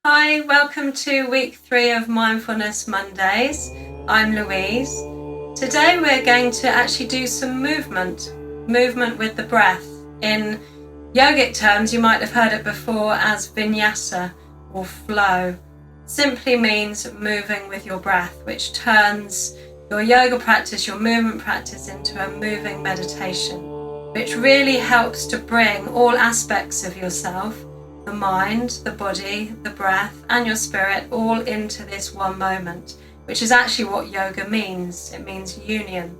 Hi, welcome to week 3 of Mindfulness Mondays. I'm Louise. Today we're going to actually do some movement with the breath. In yogic terms, you might have heard it before as Vinyasa or flow. Simply means moving with your breath, which turns your yoga practice, your movement practice into a moving meditation, which really helps to bring all aspects of yourself, the mind, the body, the breath, and your spirit all into this one moment, which is actually what yoga means. It means union.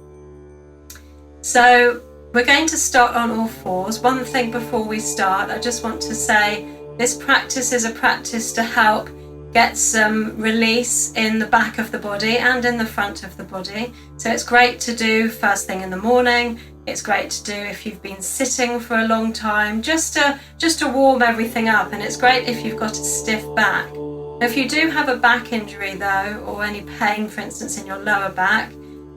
So we're going to start on all fours. One thing before we start, I just want to say this practice is a practice to help get some release in the back of the body and in the front of the body. So it's great to do first thing in the morning. It's great to do if you've been sitting for a long time, just to warm everything up. And it's great if you've got a stiff back. If you do have a back injury though, or any pain, for instance, in your lower back,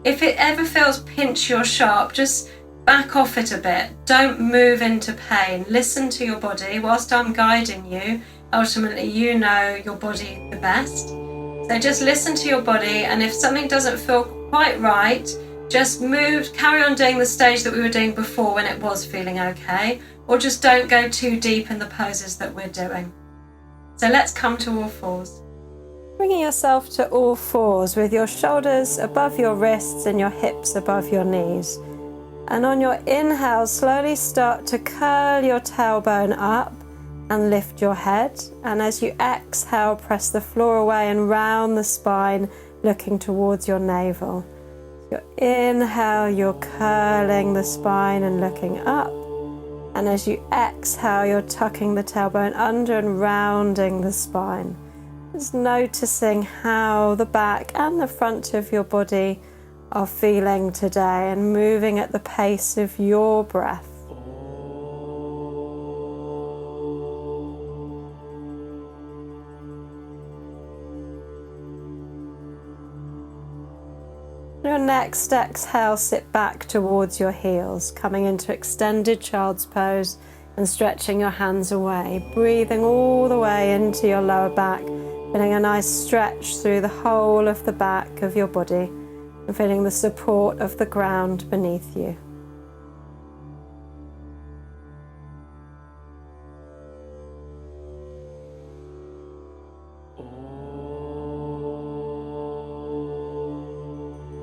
if it ever feels pinchy or sharp, just back off it a bit. Don't move into pain. Listen to your body whilst I'm guiding you. Ultimately, you know your body the best. So just listen to your body, and if something doesn't feel quite right, just move, carry on doing the stage that we were doing before when it was feeling okay, or just don't go too deep in the poses that we're doing. So let's come to all fours. Bringing yourself to all fours with your shoulders above your wrists and your hips above your knees. And on your inhale, slowly start to curl your tailbone up and lift your head. And as you exhale, press the floor away and round the spine, looking towards your navel. Your inhale, you're curling the spine and looking up. And as you exhale, you're tucking the tailbone under and rounding the spine. Just noticing how the back and the front of your body are feeling today and moving at the pace of your breath. Your next exhale, sit back towards your heels, coming into extended child's pose and stretching your hands away, breathing all the way into your lower back, feeling a nice stretch through the whole of the back of your body and feeling the support of the ground beneath you.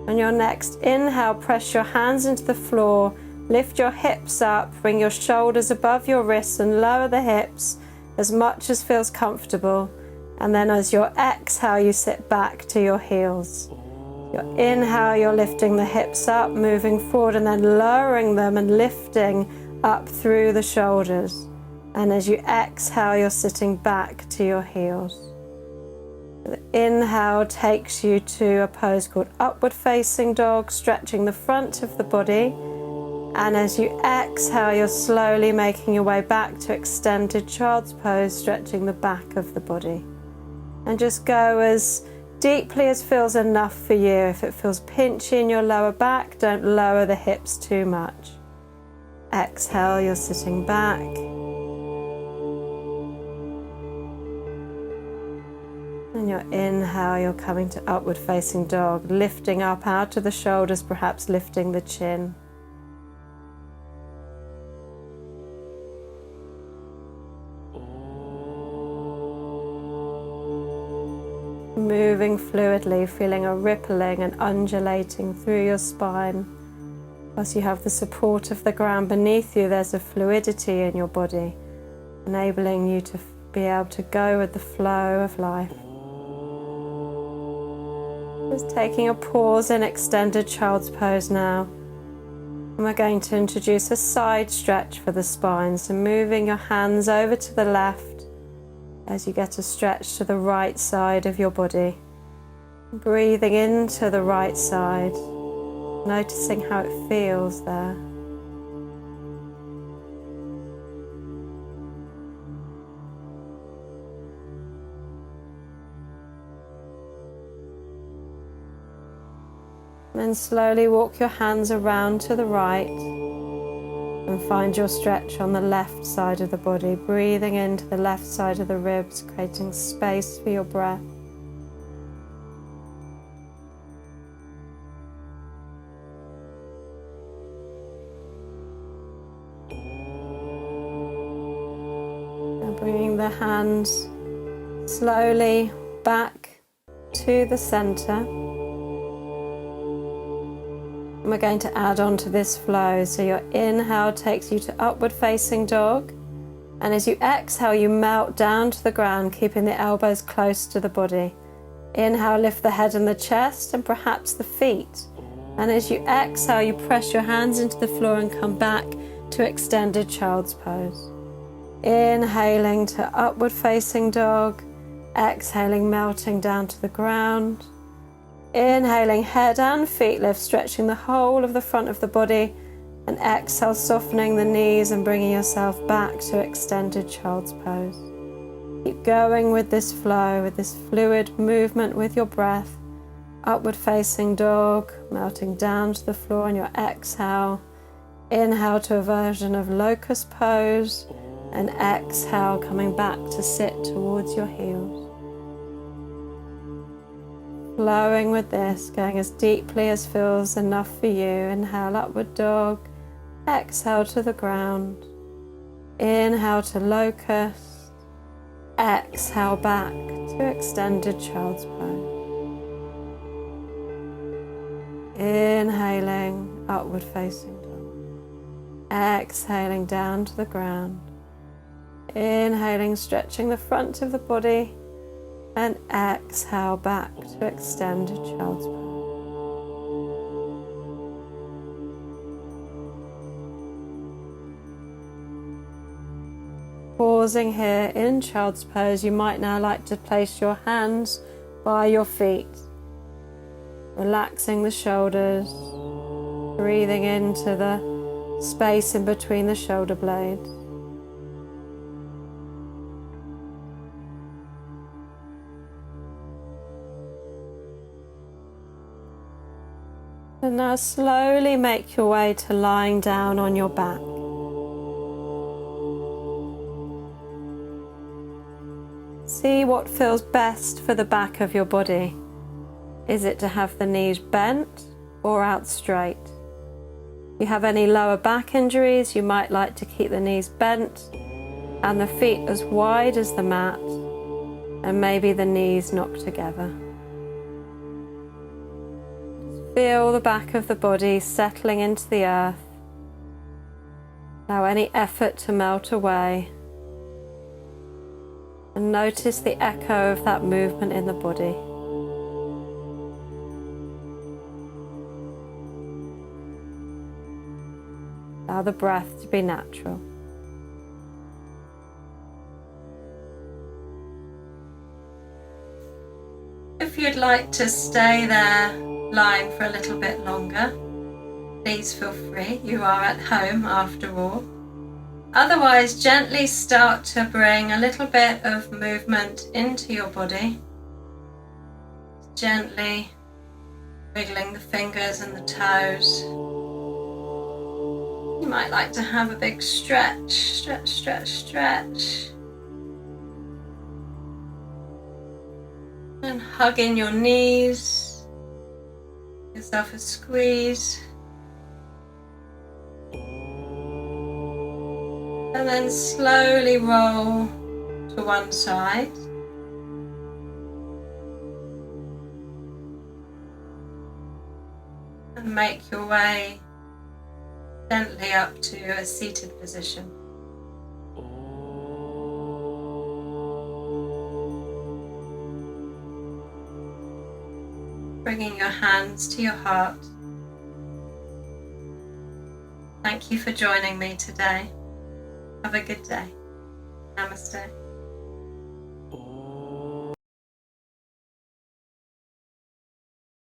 On your next inhale, press your hands into the floor, lift your hips up, bring your shoulders above your wrists and lower the hips as much as feels comfortable. And then as your exhale, you sit back to your heels. Your inhale, you're lifting the hips up, moving forward and then lowering them and lifting up through the shoulders. And as you exhale, you're sitting back to your heels. The inhale takes you to a pose called upward facing dog, stretching the front of the body. And as you exhale, you're slowly making your way back to extended child's pose, stretching the back of the body. And just go as deeply as feels enough for you. If it feels pinchy in your lower back, don't lower the hips too much. Exhale, you're sitting back. And your inhale, you're coming to upward facing dog, lifting up out of the shoulders, perhaps lifting the chin. Moving fluidly, feeling a rippling and undulating through your spine. As you have the support of the ground beneath you, there's a fluidity in your body, enabling you to be able to go with the flow of life. Just taking a pause in extended child's pose now. And we're going to introduce a side stretch for the spine. So moving your hands over to the left as you get a stretch to the right side of your body. Breathing into the right side, noticing how it feels there. Then slowly walk your hands around to the right and And find your stretch on the left side of the body, breathing into the left side of the ribs, creating space for your breath. And bringing the hands slowly back to the center. And we're going to add on to this flow. So your inhale takes you to upward facing dog. And as you exhale, you melt down to the ground, keeping the elbows close to the body. Inhale, lift the head and the chest and perhaps the feet. And as you exhale, you press your hands into the floor and come back to extended child's pose. Inhaling to upward facing dog. Exhaling, melting down to the ground. Inhaling, head and feet lift, stretching the whole of the front of the body. And exhale, softening the knees and bringing yourself back to extended child's pose. Keep going with this flow, with this fluid movement with your breath. Upward facing dog, melting down to the floor on your exhale. Inhale to a version of locust pose. And exhale, coming back to sit towards your heels. Flowing with this, going as deeply as feels enough for you. Inhale, upward dog. Exhale to the ground. Inhale to locust. Exhale back to extended child's pose. Inhaling, upward facing dog. Exhaling down to the ground. Inhaling, stretching the front of the body. And exhale back to extended child's pose. Pausing here in child's pose, you might now like to place your hands by your feet. Relaxing the shoulders, breathing into the space in between the shoulder blades. And now slowly make your way to lying down on your back. See what feels best for the back of your body. Is it to have the knees bent or out straight? If you have any lower back injuries, you might like to keep the knees bent and the feet as wide as the mat, and maybe the knees knocked together. Feel the back of the body settling into the earth. Allow any effort to melt away. And notice the echo of that movement in the body. Allow the breath to be natural. If you'd like to stay there lying for a little bit longer, please feel free. You are at home after all. Otherwise, gently start to bring a little bit of movement into your body. Gently wiggling the fingers and the toes. You might like to have a big stretch, stretch, stretch, stretch. And hug in your knees. Give yourself a squeeze. And then slowly roll to one side. And make your way gently up to a seated position. Bringing your hands to your heart. Thank you for joining me today. Have a good day. Namaste.